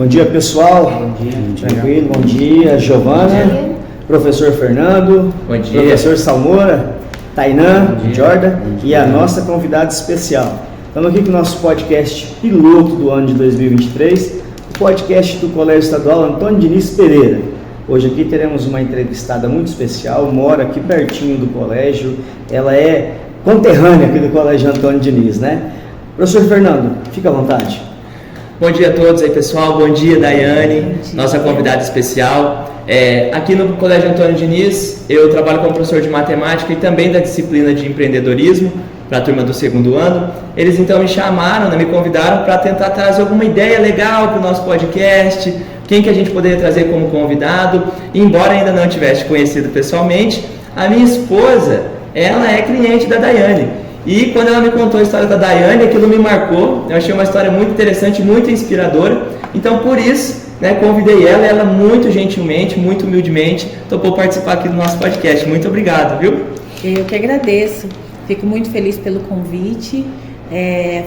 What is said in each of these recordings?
Bom dia, pessoal. Bom dia. Tranquilo, bom dia. Giovana, professor Fernando, Bom dia. professor Salmoura, Tainã, Jordan e a nossa convidada especial. Estamos aqui com o nosso podcast piloto do ano de 2023, o podcast do Colégio Estadual Antônio Diniz Pereira. Hoje aqui teremos uma entrevistada muito especial, mora aqui pertinho do colégio, ela é conterrânea aqui do Colégio Antônio Diniz, né? Professor Fernando, fica à vontade. Bom dia a todos aí, pessoal. Bom dia, Daiane, nossa convidada especial. Aqui no Colégio Antônio Diniz, eu trabalho como professor de matemática e também da disciplina de empreendedorismo para a turma do segundo ano. Eles então me chamaram, me convidaram para tentar trazer alguma ideia legal para o nosso podcast, quem que a gente poderia trazer como convidado. E, embora ainda não tivesse conhecido pessoalmente, a minha esposa, ela é cliente da Daiane. E quando ela me contou a história da Daiane, aquilo me marcou. Eu achei uma história muito interessante, muito inspiradora. Então, por isso, convidei ela muito gentilmente, muito humildemente, topou participar aqui do nosso podcast. Muito obrigado, viu? Eu que agradeço. Fico muito feliz pelo convite.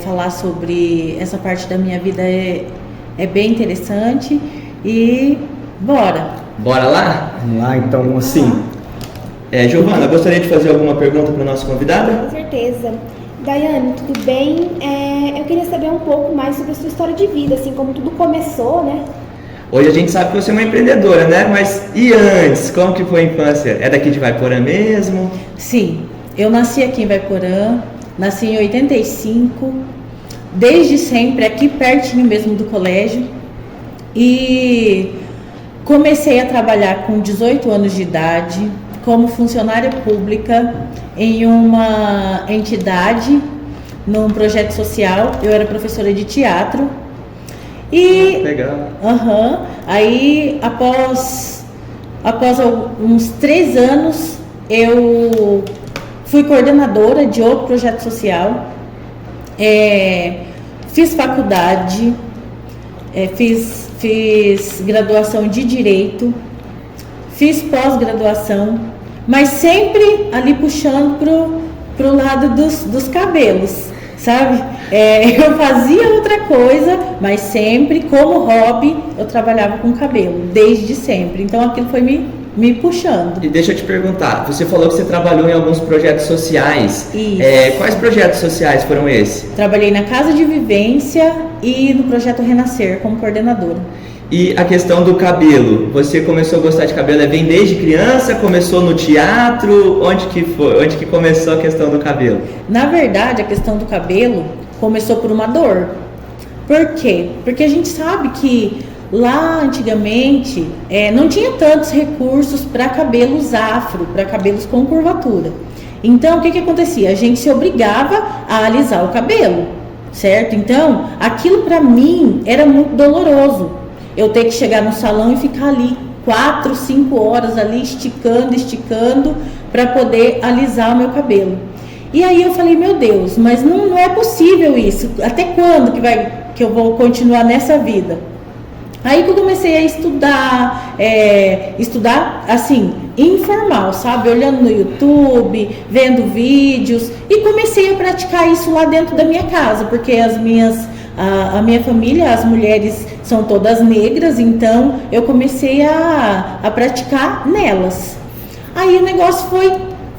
Falar sobre essa parte da minha vida é bem interessante. E bora! Bora lá? Vamos lá, então, assim... Giovana, gostaria de fazer alguma pergunta para a nossa convidada? Com certeza. Daiane, tudo bem? Eu queria saber um pouco mais sobre a sua história de vida, assim, como tudo começou, né? Hoje a gente sabe que você é uma empreendedora, né? Mas e antes? Como que foi a infância? É daqui de Vaiporã mesmo? Sim, eu nasci aqui em Vaiporã, nasci em 85, desde sempre aqui pertinho mesmo do colégio. E comecei a trabalhar com 18 anos de idade, como funcionária pública em uma entidade, num projeto social. Eu era professora de teatro. E legal. Aí após uns 3 anos eu fui coordenadora de outro projeto social. Fiz faculdade, fiz graduação de Direito, fiz pós-graduação, mas sempre ali puxando pro lado dos cabelos, sabe? Eu fazia outra coisa, mas sempre, como hobby, eu trabalhava com cabelo, desde sempre. Então aquilo foi me puxando. E deixa eu te perguntar, você falou que você trabalhou em alguns projetos sociais. Isso. Quais projetos sociais foram esses? Trabalhei na Casa de Vivência e no Projeto Renascer como coordenadora. E a questão do cabelo, você começou a gostar de cabelo, vem desde criança, começou no teatro, onde que foi? Onde que começou a questão do cabelo? Na verdade, a questão do cabelo começou por uma dor. Por quê? Porque a gente sabe que lá antigamente não tinha tantos recursos para cabelos afro, para cabelos com curvatura. Então, o que acontecia? A gente se obrigava a alisar o cabelo, certo? Então, aquilo para mim era muito doloroso. Eu ter que chegar no salão e ficar ali 4, 5 horas ali esticando para poder alisar o meu cabelo. E aí eu falei, meu Deus, mas não é possível isso. Até quando que eu vou continuar nessa vida? Aí que eu comecei a estudar assim, informal, sabe? Olhando no YouTube, vendo vídeos, e comecei a praticar isso lá dentro da minha casa, porque a minha família, as mulheres são todas negras, então eu comecei a praticar nelas. Aí o negócio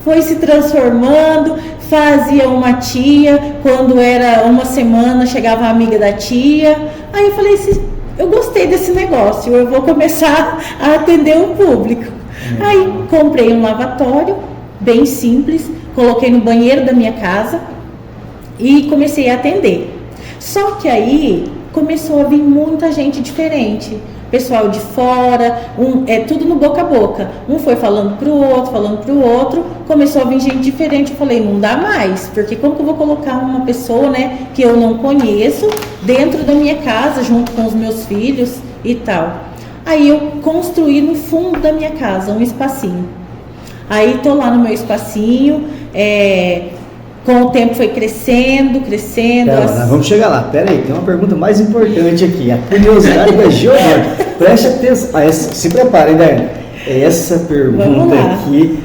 foi se transformando, fazia uma tia, quando era uma semana chegava a amiga da tia. Aí eu falei assim, eu gostei desse negócio, eu vou começar a atender o público. Aí comprei um lavatório, bem simples, coloquei no banheiro da minha casa e comecei a atender. Só que aí começou a vir muita gente diferente, pessoal de fora, tudo no boca a boca. Um foi falando pro outro, começou a vir gente diferente. Eu falei, não dá mais, porque como que eu vou colocar uma pessoa, que eu não conheço dentro da minha casa, junto com os meus filhos e tal. Aí eu construí no fundo da minha casa um espacinho. Aí tô lá no meu espacinho, com o tempo foi crescendo. Nós vamos chegar lá. Pera aí, tem uma pergunta mais importante aqui. A curiosidade da Giovana. Preste atenção. Se preparem, Daiane. Essa pergunta aqui.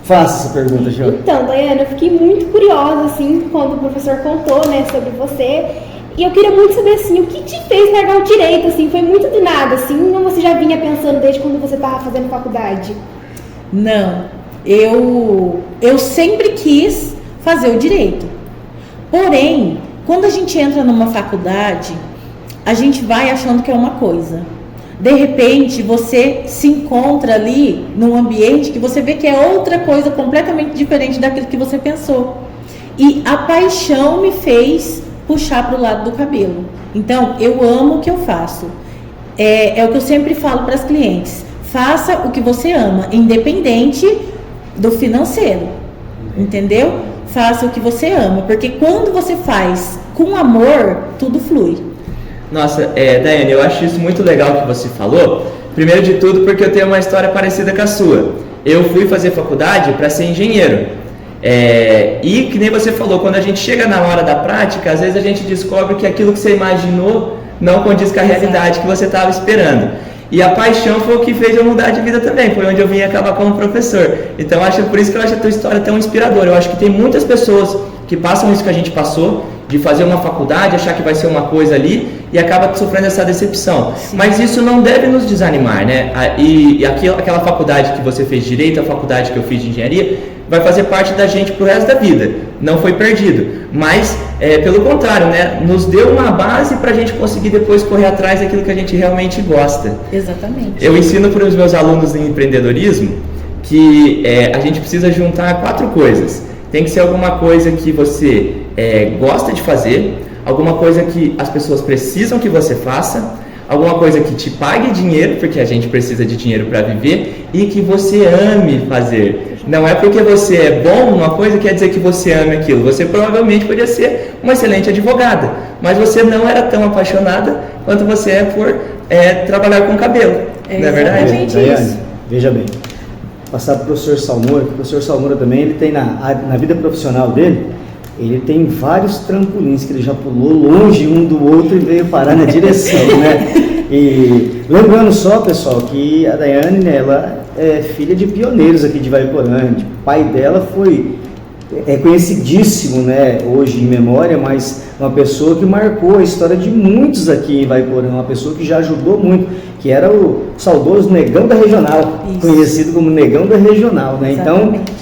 Faça essa pergunta, Giovana. Então, Daiane, eu fiquei muito curiosa, assim, quando o professor contou, sobre você. E eu queria muito saber, assim, o que te fez largar o direito, assim? Foi muito do nada, assim, ou você já vinha pensando desde quando você estava fazendo faculdade? Não, eu sempre quis fazer o direito. Porém, quando a gente entra numa faculdade, a gente vai achando que é uma coisa. De repente, você se encontra ali num ambiente que você vê que é outra coisa completamente diferente daquilo que você pensou. E a paixão me fez puxar para o lado do cabelo. Então, eu amo o que eu faço. É o que eu sempre falo para as clientes. Faça o que você ama, independente do financeiro. Entendeu? Faça o que você ama. Porque quando você faz com amor, tudo flui. Nossa, Daiane, eu acho isso muito legal que você falou. Primeiro de tudo porque eu tenho uma história parecida com a sua. Eu fui fazer faculdade para ser engenheiro. E que nem você falou, quando a gente chega na hora da prática, às vezes a gente descobre que aquilo que você imaginou não condiz com a realidade que você estava esperando. E a paixão foi o que fez eu mudar de vida também, foi onde eu vim acabar como professor. Então por isso que eu acho a tua história tão inspiradora. Eu acho que tem muitas pessoas que passam isso que a gente passou, de fazer uma faculdade, achar que vai ser uma coisa ali e acaba sofrendo essa decepção. Sim. Mas isso não deve nos desanimar, né? E aquela faculdade que você fez direito, a faculdade que eu fiz de engenharia, vai fazer parte da gente pro resto da vida. Não foi perdido. Mas, pelo contrário, né? Nos deu uma base para a gente conseguir depois correr atrás daquilo que a gente realmente gosta. Exatamente. Eu ensino para os meus alunos em empreendedorismo que a gente precisa juntar 4 coisas. Tem que ser alguma coisa que você gosta de fazer, alguma coisa que as pessoas precisam que você faça, alguma coisa que te pague dinheiro, porque a gente precisa de dinheiro para viver, e que você ame fazer. Não é porque você é bom numa coisa que quer dizer que você ame aquilo. Você provavelmente podia ser uma excelente advogada, mas você não era tão apaixonada quanto você é por trabalhar com cabelo. Não é verdade? Daiane, veja bem, passar para o professor Salmoura, que o professor Salmoura também, ele tem na vida profissional dele, ele tem vários trampolins que ele já pulou longe um do outro e veio parar na direção, né? E lembrando só, pessoal, que a Daiane, né, ela é filha de pioneiros aqui de Ivaiporã. O pai dela foi conhecidíssimo, né, hoje em memória, mas uma pessoa que marcou a história de muitos aqui em Ivaiporã, uma pessoa que já ajudou muito, que era o saudoso Negão da Regional, isso, conhecido como Negão da Regional, né? Exatamente. Então,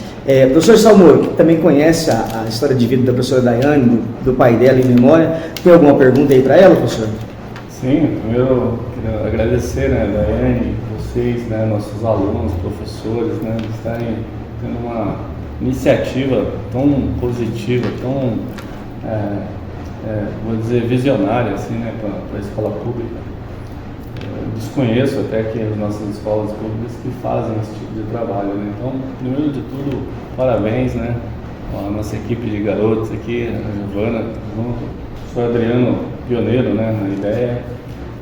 professor Salmoura, que também conhece a história de vida da professora Daiane, do pai dela em memória, tem alguma pergunta aí para ela, professor? Sim, primeiro queria agradecer, né, Daiane, vocês, né, nossos alunos, professores, né, de estarem tendo uma iniciativa tão positiva, tão, vou dizer, visionária, assim, né, para a escola pública. Eu desconheço até que as nossas escolas públicas que fazem esse tipo de trabalho, né? Então, primeiro de tudo, parabéns, né, a nossa equipe de garotos aqui, a Giovana, o professor Adriano, pioneiro, né, na ideia,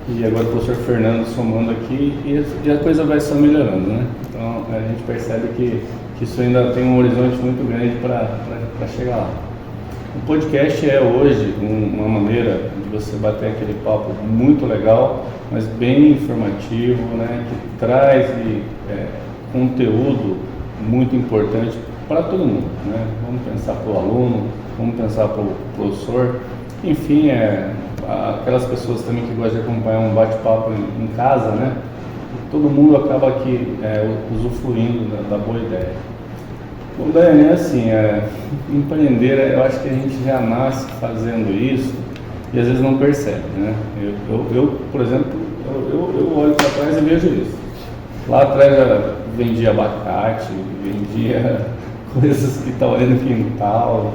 e agora o professor Fernando somando aqui, e a coisa vai só melhorando, né? Então, a gente percebe que isso ainda tem um horizonte muito grande para chegar lá. O podcast é hoje uma maneira de você bater aquele papo muito legal, mas bem informativo, né, que traz conteúdo muito importante para todo mundo, né? Vamos pensar para o aluno, vamos pensar para o professor, enfim, aquelas pessoas também que gostam de acompanhar um bate-papo em casa, né? Todo mundo acaba aqui usufruindo da boa ideia. Bom, Daiane, assim, empreender, eu acho que a gente já nasce fazendo isso e às vezes não percebe, né? Eu por exemplo, eu olho para trás e vejo isso. Lá atrás já vendia abacate, vendia coisas que estavam ali no quintal,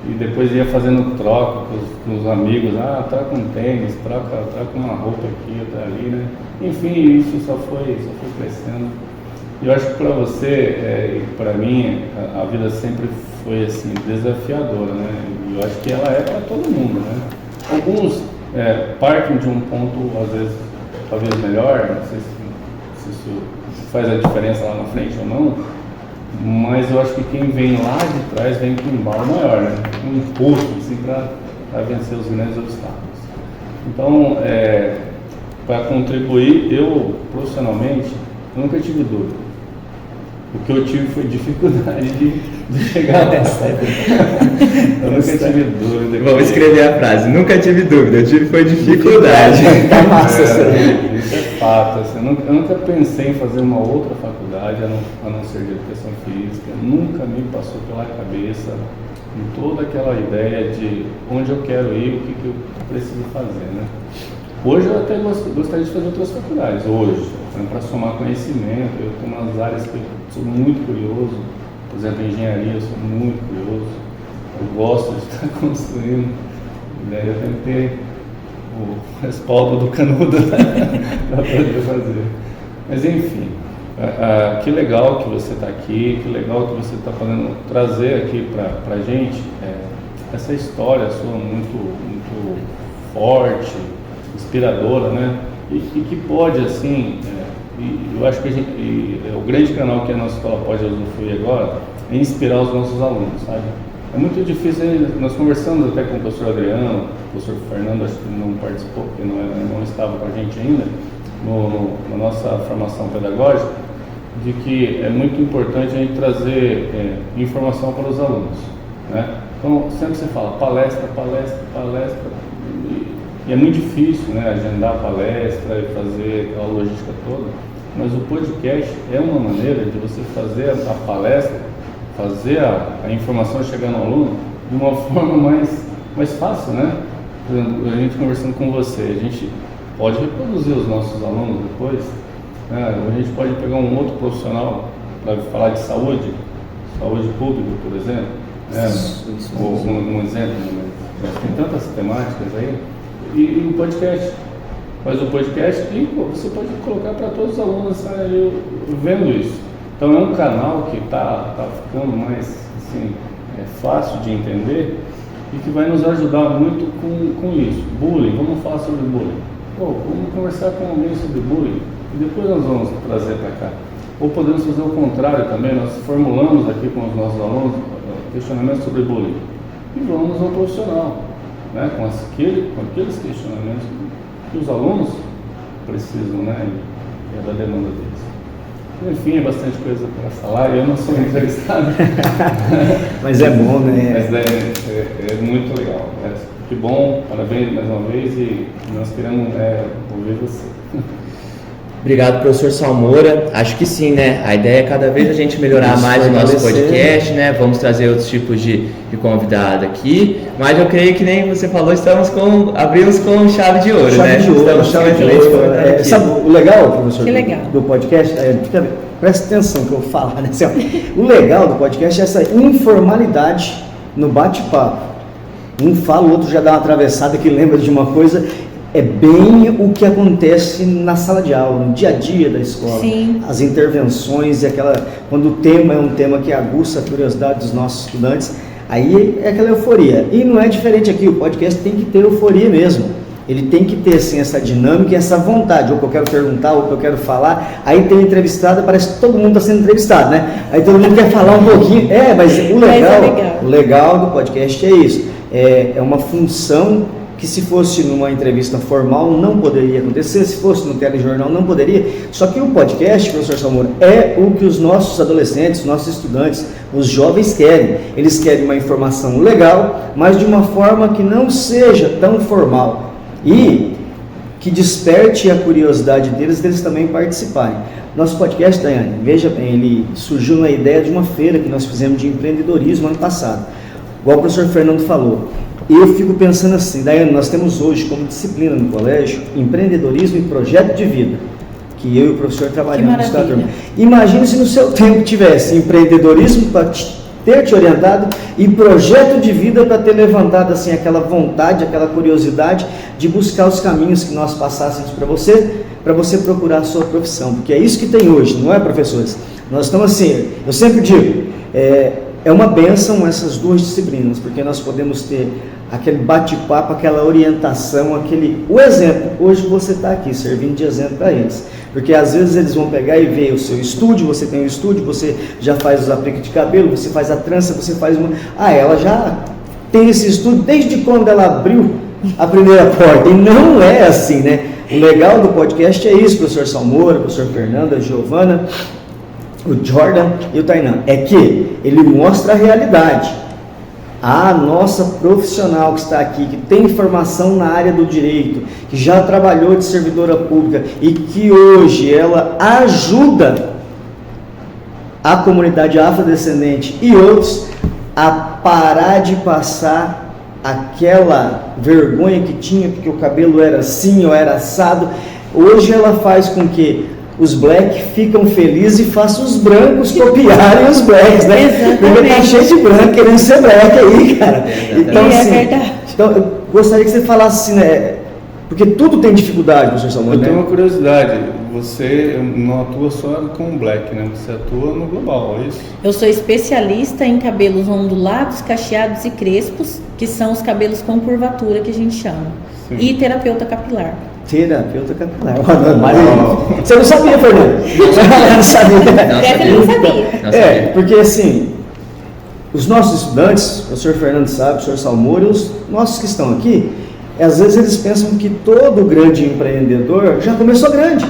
e depois ia fazendo troca com os amigos, troca um tênis, troca uma roupa aqui, outra ali, né? Enfim, isso só foi crescendo. E eu acho que para você e para mim, a vida sempre foi assim, desafiadora, né? E eu acho que ela é para todo mundo, né? Alguns partem de um ponto, às vezes, talvez melhor, não sei se isso faz a diferença lá na frente ou não, mas eu acho que quem vem lá de trás vem com um embalo maior, né? Um impulso, assim, para vencer os grandes obstáculos. Então, para contribuir, eu, profissionalmente, nunca tive dúvida. O que eu tive foi dificuldade de chegar lá. Eu nunca tive dúvida. Vamos escrever a frase. Nunca tive dúvida, eu tive foi dificuldade. Tá massa isso aí. Isso é fato. Assim, eu nunca pensei em fazer uma outra faculdade a não ser de educação física. Nunca me passou pela cabeça em toda aquela ideia de onde eu quero ir, o que eu preciso fazer, né? Hoje eu até gostaria de fazer outras faculdades, hoje, para somar conhecimento. Eu tenho umas áreas que eu sou muito curioso, por exemplo, engenharia, eu sou muito curioso, eu gosto de estar construindo, né? Eu tenho que ter o respaldo do canudo para poder fazer. Mas enfim, que legal que você está aqui, que legal que você está podendo trazer aqui para a gente essa história sua muito forte, inspiradora, né? E que pode, assim, eu acho que o grande canal que a nossa escola pode usufruir agora é inspirar os nossos alunos, sabe? É muito difícil, nós conversamos até com o professor Adriano, o professor Fernando, acho que não participou, porque não estava com a gente ainda, na nossa formação pedagógica, de que é muito importante a gente trazer informação para os alunos, né? Então, sempre você fala palestra, e é muito difícil, né, agendar a palestra e fazer aquela logística toda, mas o podcast é uma maneira de você fazer a palestra, fazer a informação chegar no aluno de uma forma mais fácil, né? Por exemplo, a gente conversando com você, a gente pode reproduzir os nossos alunos depois, né? A gente pode pegar um outro profissional para falar de saúde pública, por exemplo, né? Ou um exemplo, mas tem tantas temáticas aí. E o podcast, faz o podcast e você pode colocar para todos os alunos vendo isso. Então é um canal que está ficando mais assim, fácil de entender e que vai nos ajudar muito com isso. Bullying, vamos falar sobre bullying. Vamos conversar com alguém sobre bullying e depois nós vamos trazer para cá. Ou podemos fazer o contrário também, nós formulamos aqui com os nossos alunos questionamentos sobre bullying e vamos ao profissional, né, com aqueles questionamentos que os alunos precisam, né, e é da demanda deles. Enfim, é bastante coisa para falar e eu não sou entrevistado. Mas é bom, né? Mas é muito legal. Que bom, parabéns mais uma vez e nós queremos ouvir você. Obrigado, professor Salmoura. Acho que sim, né? A ideia é cada vez a gente melhorar mais o nosso podcast, né? Vamos trazer outros tipos de convidado aqui. Mas eu creio que nem você falou, abrimos com chave de ouro, né? Chave de ouro. Sabe o legal, professor, do podcast? Presta atenção que eu vou falar, né? O legal do podcast é essa informalidade no bate-papo. Um fala, o outro já dá uma atravessada que lembra de uma coisa. É bem o que acontece na sala de aula, no dia a dia da escola. Sim. As intervenções e quando o tema é um tema que aguça a curiosidade dos nossos estudantes, aí é aquela euforia. E não é diferente aqui, o podcast tem que ter euforia mesmo. Ele tem que ter assim, essa dinâmica e essa vontade, ou que eu quero perguntar, ou que eu quero falar. Aí tem entrevistado, parece que todo mundo está sendo entrevistado, né? Aí todo mundo quer falar um pouquinho. Mas o legal do podcast é isso. É uma função que se fosse numa entrevista formal não poderia acontecer, se fosse no telejornal não poderia, só que o podcast, professor Salmoura, é o que os nossos adolescentes, nossos estudantes, os jovens querem. Eles querem uma informação legal, mas de uma forma que não seja tão formal e que desperte a curiosidade deles também participarem. Nosso podcast, Daiane, veja bem, ele surgiu na ideia de uma feira que nós fizemos de empreendedorismo ano passado, igual o professor Fernando falou. Eu fico pensando assim, Daiane, nós temos hoje como disciplina no colégio empreendedorismo e projeto de vida, que eu e o professor trabalhamos no estado da turma. Imagine se no seu tempo tivesse empreendedorismo para ter te orientado e projeto de vida para ter levantado assim aquela vontade, aquela curiosidade de buscar os caminhos que nós passássemos para você procurar a sua profissão, porque é isso que tem hoje, não é, professores? Nós estamos assim, eu sempre digo, é uma bênção essas duas disciplinas, porque nós podemos ter aquele bate-papo, aquela orientação, o exemplo. Hoje você está aqui servindo de exemplo para eles, porque às vezes eles vão pegar e ver o seu estúdio, você tem um estúdio, você já faz os apliques de cabelo, você faz a trança, você faz ela já tem esse estúdio desde quando ela abriu a primeira porta, e não é assim, né? O legal do podcast é isso, professor Salmoura, professor Fernando, a Giovana, o Jordan e o Tainan, é que ele mostra a realidade. A nossa profissional que está aqui, que tem formação na área do direito, que já trabalhou de servidora pública e que hoje ela ajuda a comunidade afrodescendente e outros a parar de passar aquela vergonha que tinha porque o cabelo era assim ou era assado. Hoje ela faz com que os black ficam felizes e façam os brancos copiarem os blacks, né? Exatamente. Porque tá cheio de branco querendo ser black aí, cara. Então, É assim, verdade. então, eu gostaria que você falasse assim, né? Porque tudo tem dificuldade, professor Salmão, Eu né? tenho uma curiosidade, você não atua só com o black, né? Você atua no global, é isso? Eu sou especialista em cabelos ondulados, cacheados e crespos, que são os cabelos com curvatura que a gente chama. Sim. E terapeuta capilar. Terapeuta capilar. Você não sabia, Fernando? Não sabia. Dessa eu não sabia. Não É, sabia. porque assim, os nossos estudantes, o professor Fernando sabe, o professor Salmoura, e os nossos que estão aqui, às vezes eles pensam que todo grande empreendedor já começou grande.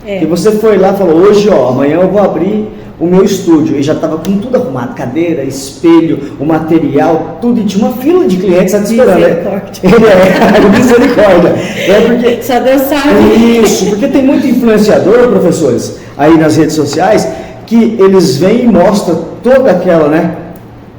É. E você foi lá e falou, hoje, ó, amanhã eu vou abrir o meu estúdio. E já estava com tudo arrumado, cadeira, espelho, o material, tudo. E tinha uma fila de clientes te esperando, né? Misericórdia. Ele é, misericórdia. É porque Só Deus sabe. isso, porque tem muito influenciador, professores, aí nas redes sociais, que eles vêm e mostram toda aquela, né,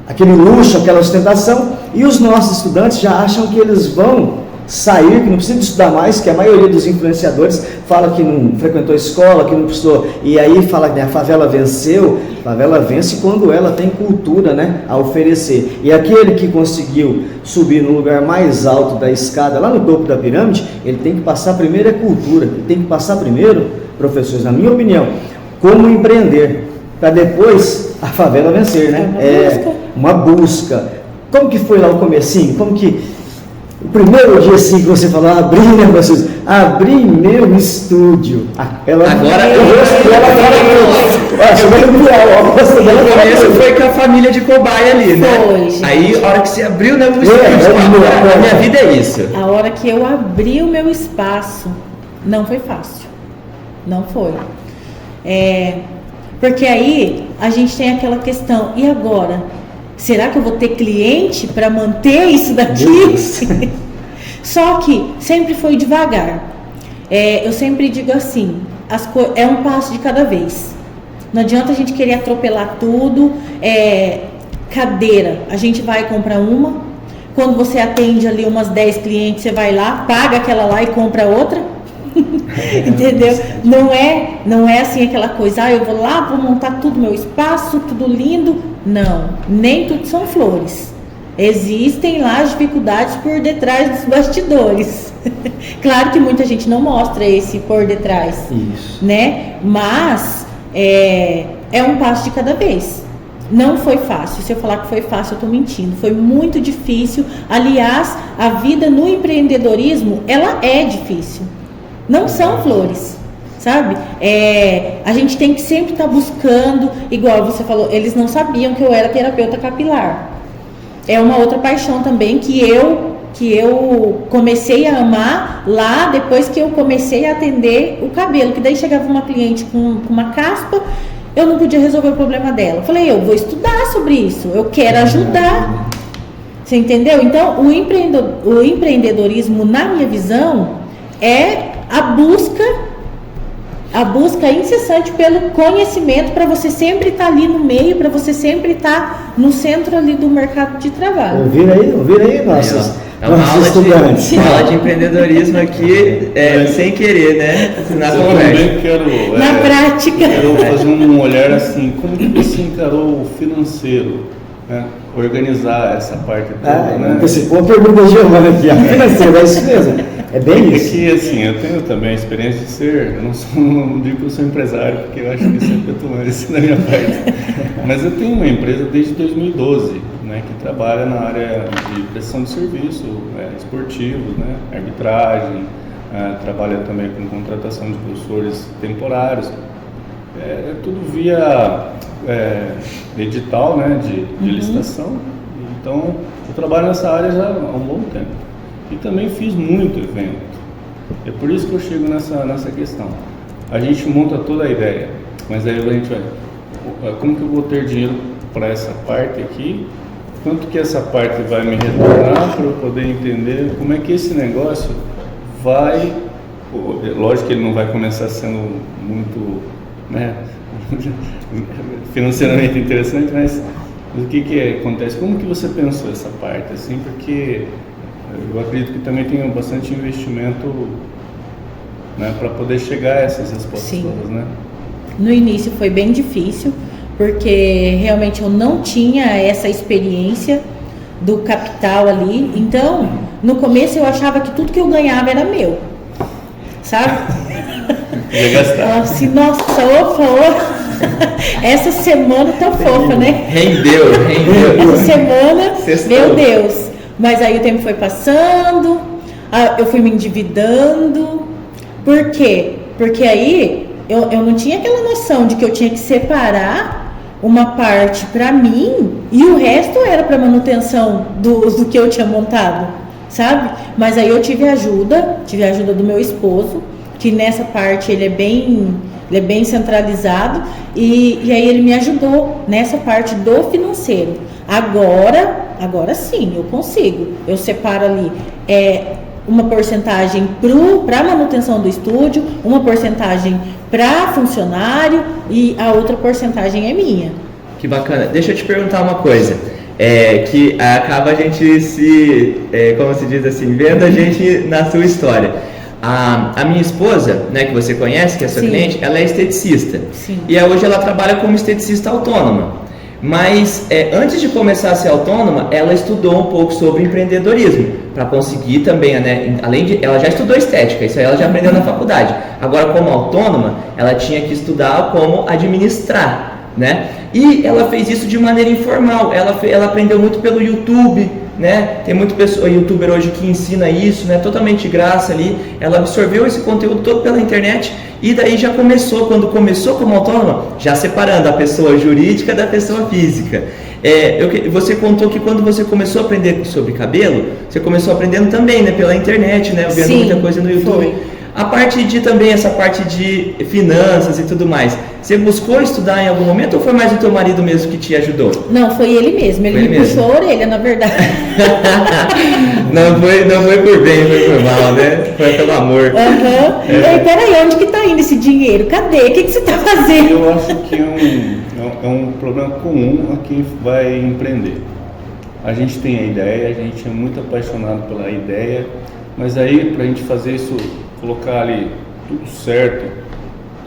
aquele luxo, aquela ostentação, e os nossos estudantes já acham que eles vão sair, que não precisa estudar mais, que a maioria dos influenciadores fala que não frequentou escola, que não precisou, e aí fala que a favela venceu. A favela vence quando ela tem cultura, né, a oferecer. E aquele que conseguiu subir no lugar mais alto da escada, lá no topo da pirâmide, ele tem que passar primeiro a cultura, ele tem que passar primeiro, professores, na minha opinião, como empreender, para depois a favela vencer, né? Uma busca. Como que foi lá o comecinho? Como que o primeiro dia assim que você falou, abri, né, vocês? Abri meu estúdio. Ela, Agora o rosto dela No começo foi com a família de cobaia ali, né? Foi, gente. Aí, a hora que você abriu, né, o estúdio, a minha vida é isso. A hora que eu abri o meu espaço, não foi fácil. Não foi. Porque aí a gente tem aquela questão, e agora? Será que eu vou ter cliente para manter isso daqui? Só que sempre foi devagar. Eu sempre digo assim, é um passo de cada vez. Não adianta a gente querer atropelar tudo. Cadeira, a gente vai comprar uma. Quando você atende ali umas 10 clientes, você vai lá, paga aquela lá e compra outra. Entendeu? Não é assim aquela coisa, eu vou lá, vou montar tudo meu espaço, tudo lindo. Não, nem tudo são flores. Existem lá as dificuldades por detrás dos bastidores. Claro que muita gente não mostra esse por detrás. Isso. Né? Mas é um passo de cada vez. Não foi fácil. Se eu falar que foi fácil, eu estou mentindo. Foi muito difícil. Aliás, a vida no empreendedorismo, ela é difícil. Não são flores, sabe? A gente tem que sempre estar buscando, igual você falou, eles não sabiam que eu era terapeuta capilar. É uma outra paixão também que eu comecei a amar lá depois que eu comecei a atender o cabelo, que daí chegava uma cliente com uma caspa, eu não podia resolver o problema dela. Eu falei, eu vou estudar sobre isso, eu quero ajudar. Você entendeu? Então, o empreendedorismo, na minha visão, é a busca incessante pelo conhecimento, para você sempre estar ali no meio, para você sempre estar no centro ali do mercado de trabalho. Ouviram aí, nossos estudantes. Uma aula de empreendedorismo aqui, sem querer, né? Na Eu conversa. também quero, Na prática. quero fazer um olhar assim, como que você encarou o financeiro, né? Organizar essa parte toda, né? Antecipou a pergunta da Giovana aqui, financeiro, é isso mesmo. É bem isso. Que assim, eu tenho também a experiência de ser, eu não digo que eu sou empresário, porque eu acho que isso é petulância da minha parte, mas eu tenho uma empresa desde 2012, né, que trabalha na área de prestação de serviço, esportivos, né, arbitragem, trabalha também com contratação de professores temporários, tudo via edital, né, de licitação. Então, eu trabalho nessa área já há um bom tempo. E também fiz muito evento. É por isso que eu chego nessa questão. A gente monta toda a ideia, mas aí a gente vai como que eu vou ter dinheiro para essa parte aqui, quanto que essa parte vai me retornar para eu poder entender como é que esse negócio vai, lógico que ele não vai começar sendo muito, né, financeiramente interessante, mas o que acontece? Como que você pensou essa parte, assim, porque eu acredito que também tem bastante investimento, né, para poder chegar a essas respostas todas, né? No início foi bem difícil, porque realmente eu não tinha essa experiência do capital ali. Então, no começo eu achava que tudo que eu ganhava era meu, sabe? Ia gastar. Assim, nossa, opa. Essa semana tá fofa, né? Rendeu. Essa semana, Sextou. meu Deus. Mas aí o tempo foi passando, eu fui me endividando. Por quê? Porque aí eu não tinha aquela noção de que eu tinha que separar uma parte para mim e o resto era para manutenção do que eu tinha montado, sabe? Mas aí eu tive a ajuda do meu esposo, que nessa parte ele é bem centralizado, e aí ele me ajudou nessa parte do financeiro. Agora sim, eu consigo. Eu separo ali uma porcentagem para manutenção do estúdio, uma porcentagem para funcionário e a outra porcentagem é minha. Que bacana. Deixa eu te perguntar uma coisa. Que acaba a gente como se diz assim, vendo a gente na sua história. A minha esposa, né, que você conhece, que é sua Sim. cliente, ela é esteticista. Sim. E hoje ela trabalha como esteticista autônoma. Mas antes de começar a ser autônoma, ela estudou um pouco sobre empreendedorismo, para conseguir também, né, ela já estudou estética, isso aí ela já aprendeu na faculdade. Agora, como autônoma, ela tinha que estudar como administrar, né? E ela fez isso de maneira informal, ela aprendeu muito pelo YouTube, né? Tem muito youtuber hoje que ensina isso, né? Totalmente de graça ali. Ela absorveu esse conteúdo todo pela internet e daí já começou, quando começou como autônoma, já separando a pessoa jurídica da pessoa física. Você contou que quando você começou a aprender sobre cabelo, você começou aprendendo também, né? Pela internet, né? Vendo muita coisa no YouTube. Foi. A parte de também, essa parte de finanças e tudo mais, você buscou estudar em algum momento ou foi mais o teu marido mesmo que te ajudou? Não, foi ele mesmo, ele me puxou a orelha, na verdade. não foi por bem, foi por mal, né? Foi pelo amor. Aham. E aí, peraí, onde que tá indo esse dinheiro? Cadê? O que você tá fazendo? Eu acho que é um problema comum a quem vai empreender. A gente tem a ideia, a gente é muito apaixonado pela ideia, mas aí para a gente fazer isso, colocar ali tudo certo,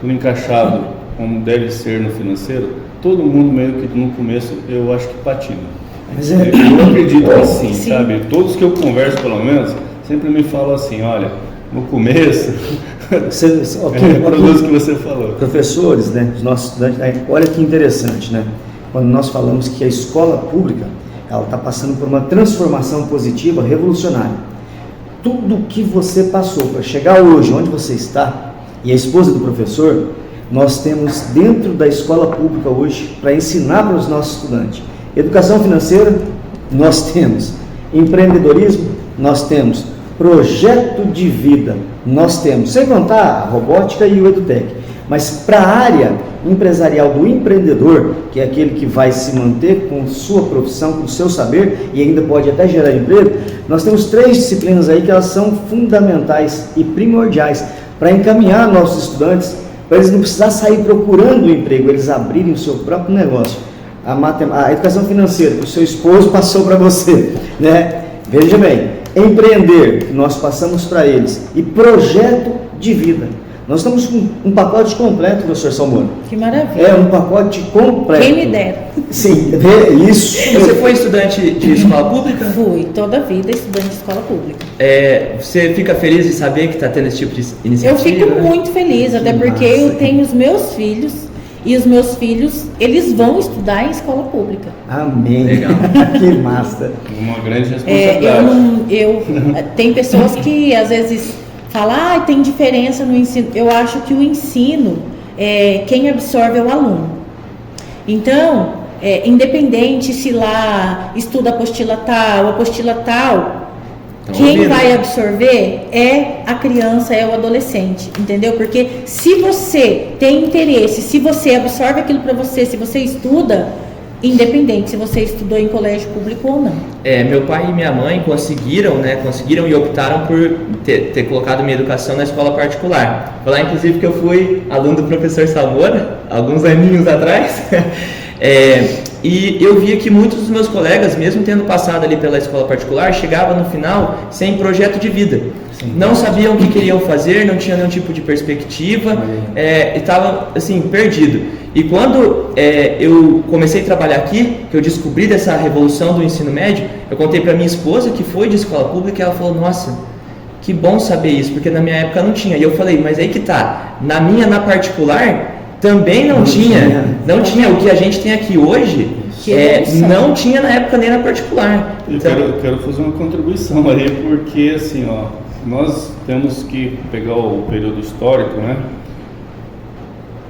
tudo encaixado como deve ser no financeiro, todo mundo meio que no começo eu acho que patina. Mas Eu acredito assim, Sim. sabe? Todos que eu converso pelo menos sempre me falam assim, olha, no começo produz o que você falou. Professores, né, os nossos estudantes, olha que interessante, né? Quando nós falamos que a escola pública ela está passando por uma transformação positiva, revolucionária. Tudo que você passou para chegar hoje onde você está, e a esposa do professor, nós temos dentro da escola pública hoje para ensinar para os nossos estudantes. Educação financeira, nós temos. Empreendedorismo, nós temos. Projeto de vida, nós temos. Sem contar a robótica e o EduTech. Mas para a área empresarial do empreendedor, que é aquele que vai se manter com sua profissão, com seu saber e ainda pode até gerar emprego, nós temos 3 disciplinas aí que elas são fundamentais e primordiais para encaminhar nossos estudantes, para eles não precisar sair procurando um emprego, eles abrirem o seu próprio negócio. A educação financeira que o seu esposo passou para você, né? Veja bem, empreender, que nós passamos para eles, e projeto de vida. Nós estamos com um pacote completo, professor Salmone. Que maravilha. É um pacote completo. Quem me dera. Sim, isso. Você foi estudante de escola pública? Fui, toda a vida estudante de escola pública. Você fica feliz de saber que está tendo esse tipo de Eu iniciativa? fico muito feliz, até porque massa. eu tenho os meus filhos, e os meus filhos, eles vão estudar em escola pública. Amém. Legal. Que massa. Uma grande responsabilidade. Tem pessoas que às vezes falam, tem diferença no ensino. Eu acho que o ensino, quem absorve é o aluno. Então, independente se lá estuda apostila tal, Quem ouvindo? vai absorver é a criança, é o adolescente, entendeu? Porque se você tem interesse, se você absorve aquilo para você, se você estuda, independente se você estudou em colégio público ou não. Meu pai e minha mãe conseguiram e optaram por ter colocado minha educação na escola particular. Foi lá, inclusive, que eu fui aluno do professor Salmoura, alguns aninhos atrás. E eu via que muitos dos meus colegas, mesmo tendo passado ali pela escola particular, chegavam no final sem projeto de vida. Sim. Não sabiam o que queriam fazer, não tinham nenhum tipo de perspectiva, estavam assim, perdido. E quando eu comecei a trabalhar aqui, que eu descobri dessa revolução do ensino médio, eu contei para minha esposa, que foi de escola pública, e ela falou, nossa, que bom saber isso, porque na minha época não tinha. E eu falei, mas aí que tá, na particular, também não tinha. O que a gente tem aqui hoje, não tinha na época nem na particular. Então, eu quero fazer uma contribuição aí, porque assim, nós temos que pegar o período histórico, né?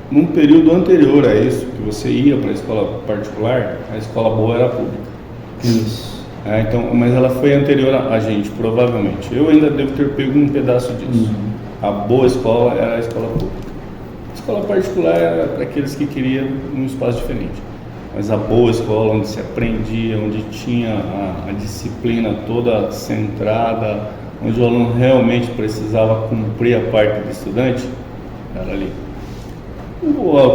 Num período anterior a isso, que você ia para a escola particular, a escola boa era pública. Isso. Então, mas ela foi anterior a gente, provavelmente. Eu ainda devo ter pego um pedaço disso. A boa escola era a escola pública. A escola particular era para aqueles que queriam um espaço diferente. Mas a boa escola, onde se aprendia, onde tinha a disciplina toda centrada, onde o aluno realmente precisava cumprir a parte do estudante, era ali.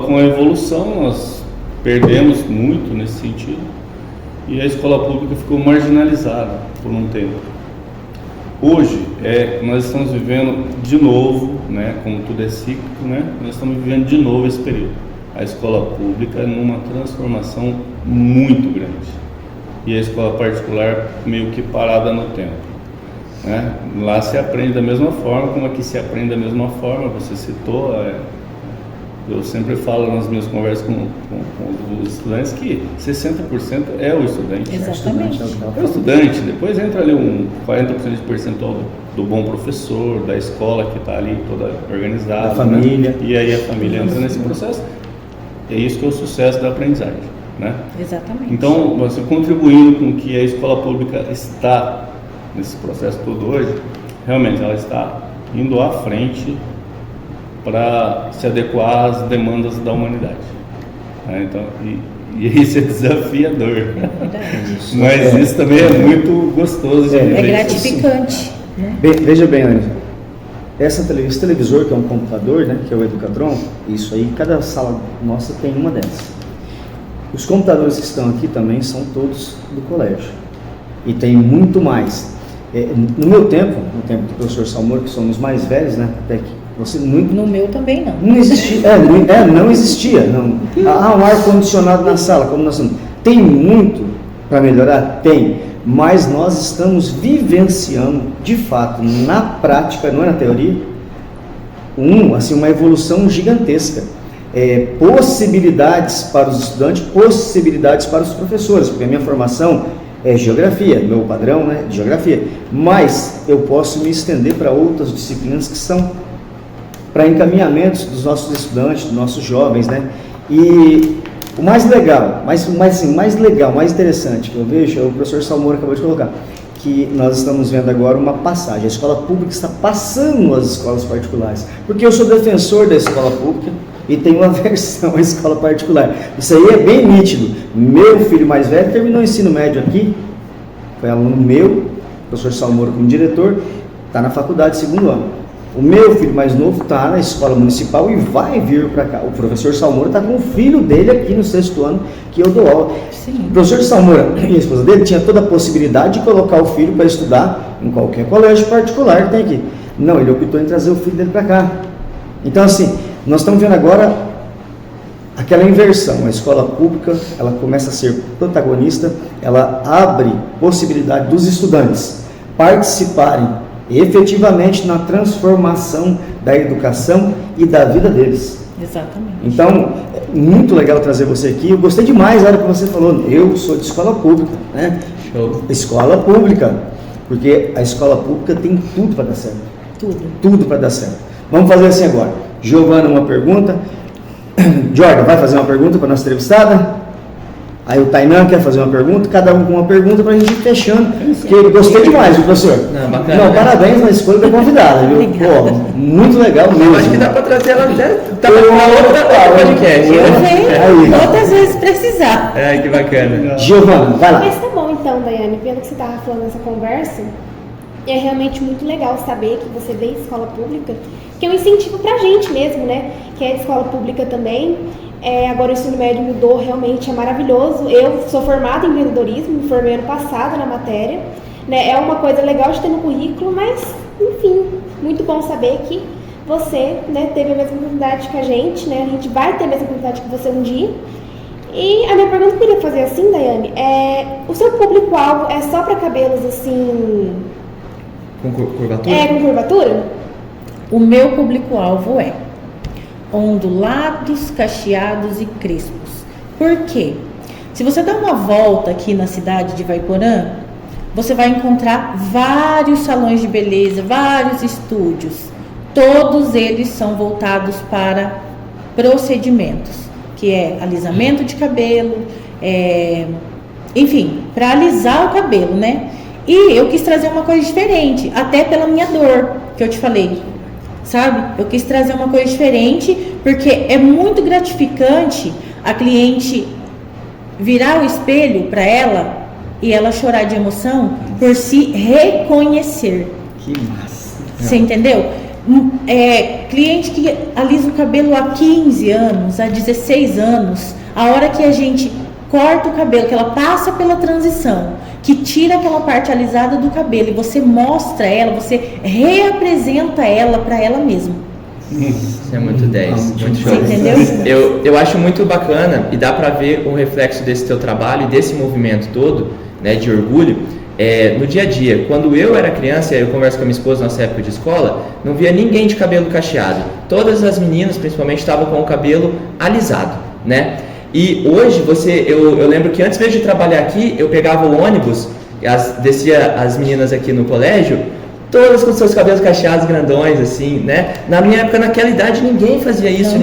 Com a evolução, nós perdemos muito nesse sentido e a escola pública ficou marginalizada por um tempo. Hoje, nós estamos vivendo de novo, né, como tudo é cíclico, né, nós estamos vivendo de novo esse período. A escola pública numa transformação muito grande e a escola particular meio que parada no tempo. Né? Lá se aprende da mesma forma, como aqui se aprende da mesma forma, você citou... Eu sempre falo nas minhas conversas com os estudantes que 60% é o estudante. Exatamente. É o estudante, depois entra ali um 40% de percentual do bom professor, da escola que está ali toda organizada. Da família. Né? E aí a família entra nesse processo. É isso que é o sucesso da aprendizagem. Né? Exatamente. Então, você contribuindo com que a escola pública está nesse processo todo hoje, realmente ela está indo à frente para se adequar às demandas da humanidade. Então, e isso é desafiador. Mas isso também é muito gostoso de viver. É gratificante. Né? Veja bem, Ana, esse televisor, que é um computador, né, que é o Educatron, isso aí, cada sala nossa tem uma dessas. Os computadores que estão aqui também são todos do colégio. E tem muito mais. No meu tempo, no tempo do professor Salmoura, que somos mais velhos, né, até que você muito... No meu também não. Não existia, não existia. Não. Um ar-condicionado na sala, como nós estamos. Tem muito para melhorar? Tem. Mas nós estamos vivenciando, de fato, na prática, não é na teoria, uma evolução gigantesca. Possibilidades para os estudantes, possibilidades para os professores, porque a minha formação é geografia, meu padrão, né, de geografia. Mas eu posso me estender para outras disciplinas que são para encaminhamentos dos nossos estudantes, dos nossos jovens, né? E o mais legal, mais interessante que eu vejo, o professor Salmoura acabou de colocar, que nós estamos vendo agora uma passagem. A escola pública está passando as escolas particulares, porque eu sou defensor da escola pública e tenho uma aversão à escola particular. Isso aí é bem nítido. Meu filho mais velho terminou o ensino médio aqui, foi aluno meu, professor Salmoura como diretor, está na faculdade, segundo ano. O meu filho mais novo está na escola municipal e vai vir para cá. O professor Salmoura está com o filho dele aqui no 6º ano, que eu dou aula. Sim. O professor Salmoura e a esposa dele tinha toda a possibilidade de colocar o filho para estudar em qualquer colégio particular que tem aqui. Não, ele optou em trazer o filho dele para cá. Então, assim, nós estamos vendo agora aquela inversão. A escola pública, ela começa a ser protagonista, ela abre possibilidade dos estudantes participarem efetivamente na transformação da educação e da vida deles. Exatamente. Então, é muito legal trazer você aqui. Eu gostei demais da hora que você falou, eu sou de escola pública, né? Show. Escola pública, porque a escola pública tem tudo para dar certo. Tudo para dar certo. Vamos fazer assim agora. Giovana, uma pergunta. Jordan, vai fazer uma pergunta para a nossa entrevistada? Aí o Tainan quer fazer uma pergunta, cada um com uma pergunta pra gente ir fechando. Porque gostei demais, viu, professor? Não, bacana, né? Parabéns na escolha da convidada, viu? Obrigada. Pô, muito legal mesmo. Eu acho que dá pra trazer ela até pra outro podcast. Vem outras vezes precisar. Que bacana. Giovana, vai lá. Mas tá bom então, Daiane, pelo que você estava falando nessa conversa, é realmente muito legal saber que você veio de escola pública, que é um incentivo pra gente mesmo, né? Que é de escola pública também. Agora o ensino médio mudou, realmente é maravilhoso. Eu sou formada em empreendedorismo, me formei ano passado na matéria, né? É uma coisa legal de ter no currículo, mas, enfim, muito bom saber que você, né, teve a mesma oportunidade que a gente, né? A gente vai ter a mesma oportunidade que você um dia. E a minha pergunta que eu queria fazer assim, Daiane, o seu público-alvo é só para cabelos assim... Com curvatura? Com curvatura? O meu público-alvo é ondulados, cacheados e crespos. Por quê? Se você dá uma volta aqui na cidade de Ivaiporã, você vai encontrar vários salões de beleza, vários estúdios. Todos eles são voltados para procedimentos, que é alisamento de cabelo, enfim, para alisar o cabelo, né? E eu quis trazer uma coisa diferente, até pela minha dor, que eu te falei. Sabe? Eu quis trazer uma coisa diferente, porque é muito gratificante a cliente virar o espelho para ela e ela chorar de emoção por se reconhecer. Que massa. Você entendeu? Cliente que alisa o cabelo há 15 anos, há 16 anos, a hora que a gente corta o cabelo, que ela passa pela transição, que tira aquela parte alisada do cabelo e você mostra ela, você reapresenta ela para ela mesma. Isso é muito 10, muito show. Você entendeu? Eu acho muito bacana e dá para ver um reflexo desse teu trabalho e desse movimento todo, né, de orgulho, no dia a dia. Quando eu era criança, eu converso com a minha esposa na nossa época de escola, não via ninguém de cabelo cacheado. Todas as meninas, principalmente, estavam com o cabelo alisado, né? E hoje eu lembro que antes mesmo de trabalhar aqui, eu pegava o ônibus, descia as meninas aqui no colégio, todas com seus cabelos cacheados grandões, assim, né? Na minha época, naquela idade, ninguém fazia isso,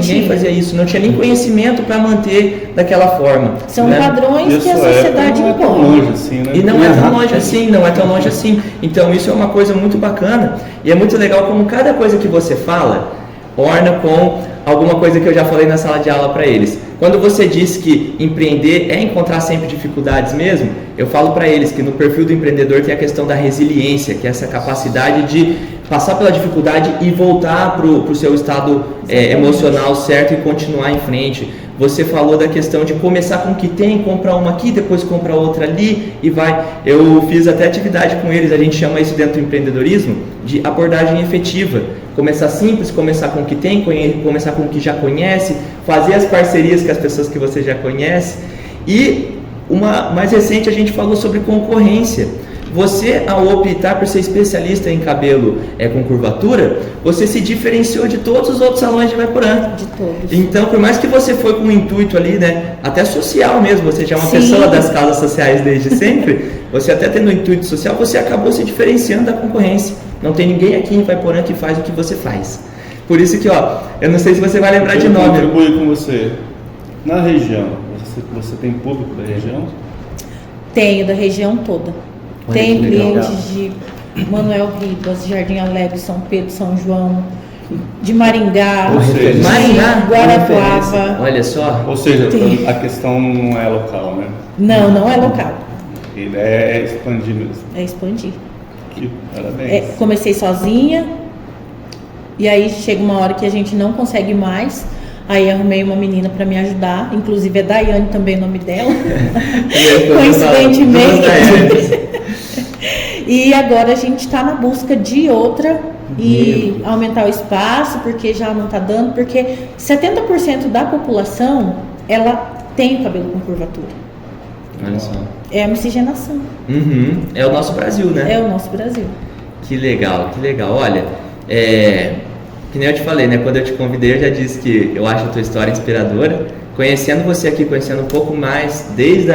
não tinha nem conhecimento para manter daquela forma. São né? padrões que a sociedade não é tão impõe. longe assim, né? E não é tão longe assim. Então isso é uma coisa muito bacana e é muito legal como cada coisa que você fala orna com alguma coisa que eu já falei na sala de aula para eles. Quando você diz que empreender é encontrar sempre dificuldades mesmo, eu falo para eles que no perfil do empreendedor tem a questão da resiliência, que é essa capacidade de passar pela dificuldade e voltar para o seu estado emocional certo e continuar em frente. Você falou da questão de começar com o que tem, comprar uma aqui, depois comprar outra ali e vai. Eu fiz até atividade com eles, a gente chama isso dentro do empreendedorismo de abordagem efetiva. Começar simples, começar com o que tem, começar com o que já conhece, fazer as parcerias com as pessoas que você já conhece. E uma mais recente a gente falou sobre concorrência. Você, ao optar por ser especialista em cabelo com curvatura, você se diferenciou de todos os outros salões de Ivaiporã. De todos. Então, por mais que você foi com um intuito ali, né, até social mesmo, você já é uma Sim. pessoa das causas sociais desde sempre, você até tendo um intuito social, você acabou se diferenciando da concorrência. Não tem ninguém aqui em Ivaiporã que faz o que você faz. Por isso que, eu não sei se você vai lembrar de nome. Eu contribuo com você. Na região, você tem público da região? Tenho, da região toda. Olha Tem que legal. clientes de Manuel Ribas, Jardim Alegre, São Pedro, São João, de Maringá, Ou seja, de Maringá, Guarapuava. Olha só. Ou seja, Tem. a questão não é local, né? Não, não é local, Ele é expandir mesmo. é expandir. Que parabéns. Comecei sozinha, e aí chega uma hora que a gente não consegue mais. Aí arrumei uma menina para me ajudar, inclusive é Daiane também o nome dela, coincidentemente. E agora a gente está na busca de outra e aumentar o espaço, porque já não está dando, porque 70% da população, ela tem o cabelo com curvatura. Olha só. É a miscigenação, Uhum. É o nosso Brasil, né? é o nosso Brasil. Que legal, que legal. Olha, que nem eu te falei, né? Quando eu te convidei, eu já disse que eu acho a tua história inspiradora. Conhecendo você aqui, conhecendo um pouco mais, desde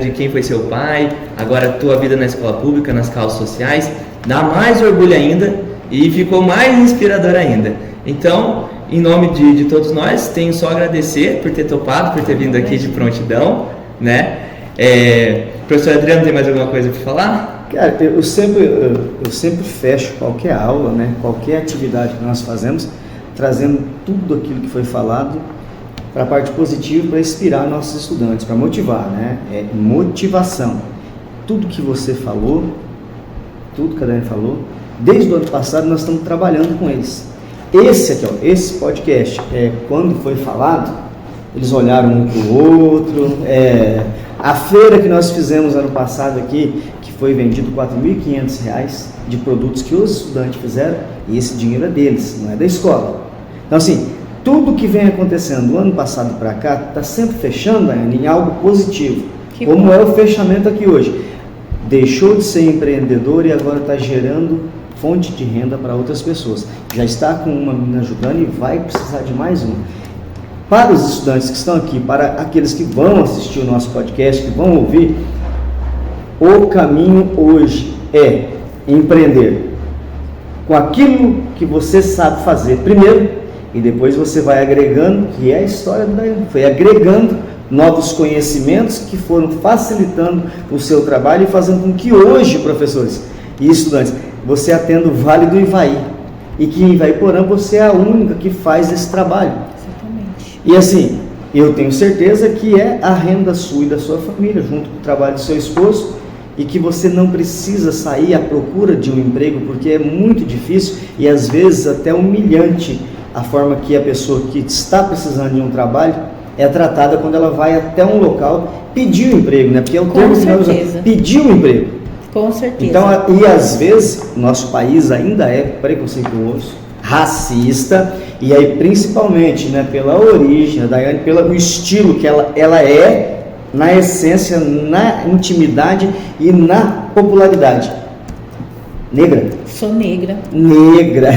de quem foi seu pai, agora a tua vida na escola pública, nas causas sociais, dá mais orgulho ainda e ficou mais inspirador ainda. Então, em nome de todos nós, tenho só a agradecer por ter topado, por ter vindo aqui de prontidão, né? Professor Adriano, tem mais alguma coisa para falar? Cara, eu sempre fecho qualquer aula, né, qualquer atividade que nós fazemos, trazendo tudo aquilo que foi falado para a parte positiva, para inspirar nossos estudantes, para motivar, né? É motivação. Tudo que você falou, tudo que a Dani falou, desde o ano passado nós estamos trabalhando com eles. Esse aqui, ó, esse podcast, quando foi falado, eles olharam um para o outro. A feira que nós fizemos ano passado aqui, que foi vendido R$4.500 de produtos que os estudantes fizeram, e esse dinheiro é deles, não é da escola. Então, assim, tudo que vem acontecendo do ano passado para cá está sempre fechando, Daiane, em algo positivo. Como é o fechamento aqui hoje. Deixou de ser empreendedor e agora está gerando fonte de renda para outras pessoas. Já está com uma menina ajudando e vai precisar de mais uma. Para os estudantes que estão aqui, para aqueles que vão assistir o nosso podcast, que vão ouvir, o caminho hoje é empreender com aquilo que você sabe fazer primeiro, e depois você vai agregando, que é a história da Daiane, foi agregando novos conhecimentos que foram facilitando o seu trabalho e fazendo com que hoje, professores e estudantes, você atenda o Vale do Ivaí, e que em Ivaiporã você é a única que faz esse trabalho. Exatamente. E assim, eu tenho certeza que é a renda sua e da sua família, junto com o trabalho do seu esposo, e que você não precisa sair à procura de um emprego, porque é muito difícil e às vezes até humilhante a forma que a pessoa que está precisando de um trabalho é tratada quando ela vai até um local pedir um emprego, né? Porque é o termo que nós usamos, pedir um emprego. Com certeza. Então, e às vezes, o nosso país ainda é preconceituoso, racista, e aí principalmente, né, pela origem, a Daiane, pelo estilo que ela é, na essência, na intimidade e na popularidade. Negra. Sou negra. Negra,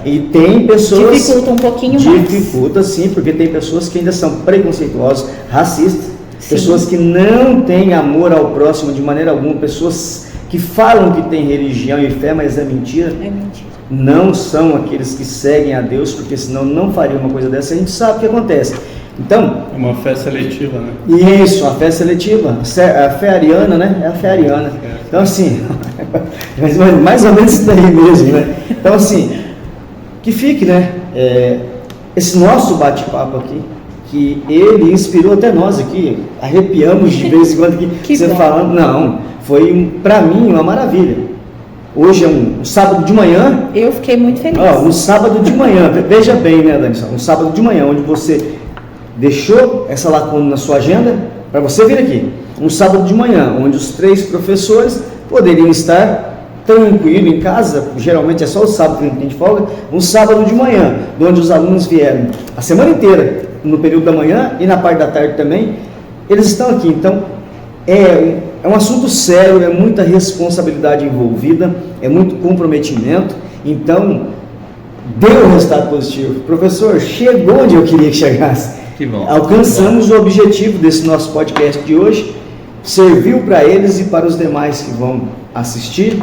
e tem pessoas... Dificulta um pouquinho mais. Dificulta sim, porque tem pessoas que ainda são preconceituosas, racistas, Sim. Pessoas que não têm amor ao próximo de maneira alguma, pessoas que falam que têm religião e fé, mas é mentira. É mentira. Não são aqueles que seguem a Deus, porque senão não faria uma coisa dessa. A gente sabe o que acontece. Então... É uma fé seletiva, né? Isso, a fé seletiva. A fé ariana, né? É a fé ariana. Então, assim... mais ou menos isso daí mesmo, né? Então, assim... Que fique, né? Esse nosso bate-papo aqui, que ele inspirou até nós aqui, arrepiamos de vez em quando aqui, você bom. falando, não, foi para mim uma maravilha. Hoje é um sábado de manhã. Eu fiquei muito feliz. Um sábado de manhã, veja bem, né, Dani? Um sábado de manhã, onde você deixou essa lacuna na sua agenda para você vir aqui. Um sábado de manhã, onde os 3 professores poderiam estar tranquilo em casa, geralmente é só o sábado que a gente tem de folga, um sábado de manhã, onde os alunos vieram a semana inteira, no período da manhã e na parte da tarde também, eles estão aqui. Então, é um assunto sério, é muita responsabilidade envolvida, é muito comprometimento, então, deu um resultado positivo. Professor, chegou onde eu queria que chegasse. Que bom. Alcançamos o objetivo desse nosso podcast de hoje, serviu para eles e para os demais que vão assistir.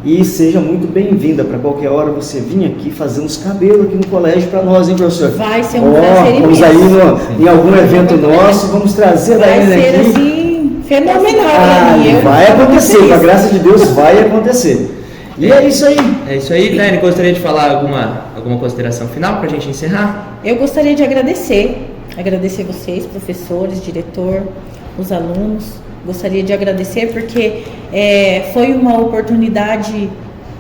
E seja muito bem-vinda. Para qualquer hora você vir aqui fazer uns cabelos aqui no colégio para nós, hein, professor? Vai ser um prazer Vamos imenso. aí em algum evento nosso, vamos trazer a Vai Daiane ser aqui. assim, fenomenal para mim. Vai acontecer, com a graça de Deus vai acontecer. E é isso aí. É isso aí, Daiane. Gostaria de falar alguma consideração final para a gente encerrar? Eu gostaria de agradecer vocês, professores, diretor, os alunos. Gostaria de agradecer porque foi uma oportunidade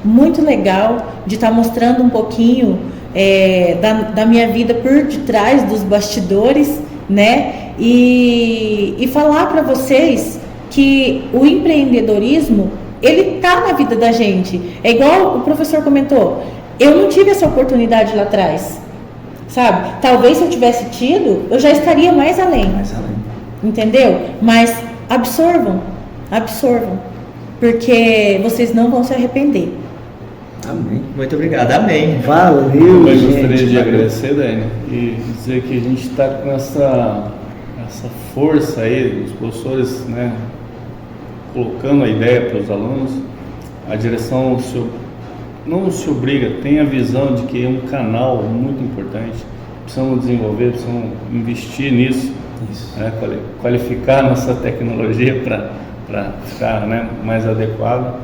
muito legal de estar mostrando um pouquinho da minha vida por detrás dos bastidores, né? E falar para vocês que o empreendedorismo, ele tá na vida da gente. É igual o professor comentou, eu não tive essa oportunidade lá atrás, sabe? Talvez se eu tivesse tido, eu já estaria mais além. Entendeu? Mas absorvam, porque vocês não vão se arrepender. Amém. Muito obrigado. Amém. Valeu, Eu gente. gostaria de agradecer, Dani, e dizer que a gente está com essa força aí, os professores, né, colocando a ideia para os alunos. A direção não se obriga, tem a visão de que é um canal muito importante, precisamos desenvolver, precisamos investir nisso, né? Qualificar a nossa tecnologia para ficar, né, mais adequada.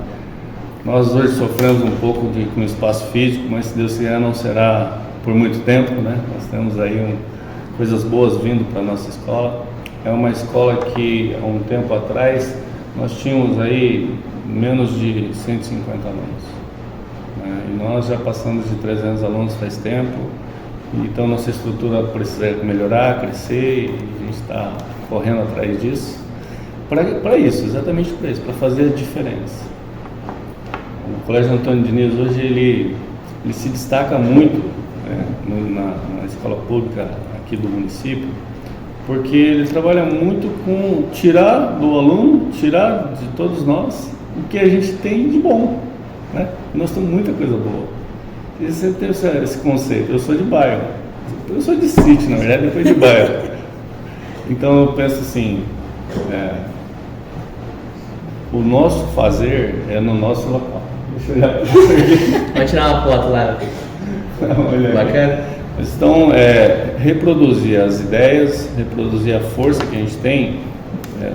Nós hoje sofremos um pouco com o espaço físico, mas se Deus quiser não será por muito tempo, né? Nós temos aí coisas boas vindo para a nossa escola. É uma escola que há um tempo atrás nós tínhamos aí menos de 150 alunos, né? E nós já passamos de 300 alunos faz tempo, então nossa estrutura precisa melhorar, crescer, e a gente está correndo atrás disso, para isso, exatamente para isso, para fazer a diferença. O Colégio Antônio Diniz hoje ele se destaca muito, né, na escola pública aqui do município, porque ele trabalha muito com tirar do aluno, tirar de todos nós o que a gente tem de bom, né? Nós temos muita coisa boa. E você tem esse conceito, eu sou de bairro, eu sou de sítio, na verdade, depois de bairro. Então eu penso assim, o nosso fazer é no nosso local. Deixa eu olhar. Vamos tirar uma foto lá. Bacana. Então, reproduzir as ideias, reproduzir a força que a gente tem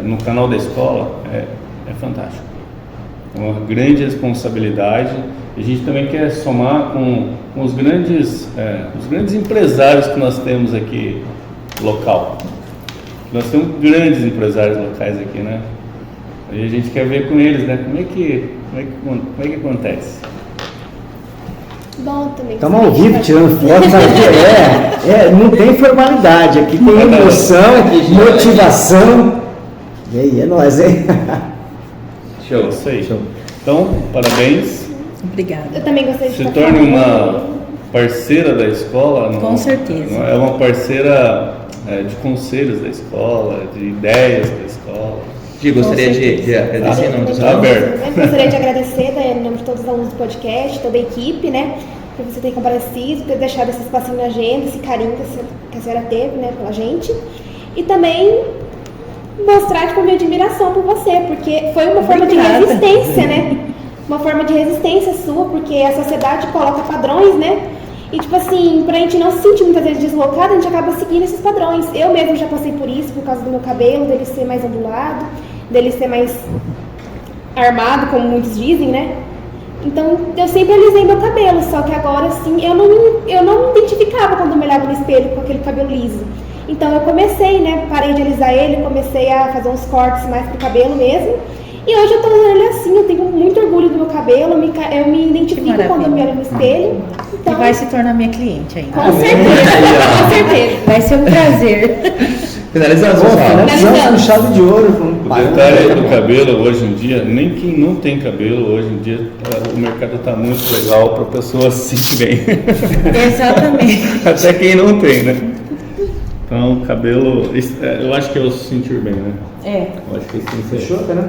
no canal da escola é fantástico. É uma grande responsabilidade. A gente também quer somar com os grandes empresários que nós temos aqui local. Nós temos grandes empresários locais aqui, né? E a gente quer ver com eles, né? Como é que acontece? Bom, também. Estamos ao vivo tirando foto, sabe? Não tem formalidade, aqui tem emoção, motivação. E aí, é nóis, hein? Show, isso aí. Show. Então, parabéns. Obrigada. Eu também gostaria de Se torne uma parceira da escola. Com certeza. É uma parceira de conselhos da escola, de ideias da escola. Gostaria de agradecer em nome dos alunos. Gostaria de agradecer, Daiane, em nome de todos os alunos do podcast, toda a equipe, né? Por você ter comparecido, ter deixado esse espacinho na agenda, esse carinho que a senhora teve, né, pela gente. E também mostrar tipo, a minha admiração por você, porque foi uma forma de resistência, né? Uma forma de resistência sua, porque a sociedade coloca padrões, né? E tipo assim, pra gente não se sentir muitas vezes deslocada, a gente acaba seguindo esses padrões. Eu mesmo já passei por isso, por causa do meu cabelo, dele ser mais ondulado, dele ser mais armado, como muitos dizem, né? Então, eu sempre alisei meu cabelo, só que agora, assim, eu não me identificava quando eu me olhava no espelho com aquele cabelo liso. Então, eu comecei, né? Parei de alisar ele, comecei a fazer uns cortes mais pro cabelo mesmo. E hoje eu tô usando ele assim, eu tenho muito orgulho do meu cabelo, eu me identifico quando eu me olho no espelho. Então, e vai se tornar minha cliente ainda. Com certeza, com certeza. Vai ser um prazer. Finalizando, pessoal. Finalizamos com chave de ouro. O detalhe do cabelo hoje em dia, nem quem não tem cabelo hoje em dia, o mercado está muito legal para a pessoa se sentir bem. Exatamente. Até quem não tem, né? Então, cabelo, eu acho que é o se sentir bem, né? É. Eu acho que é isso. Fechou, né?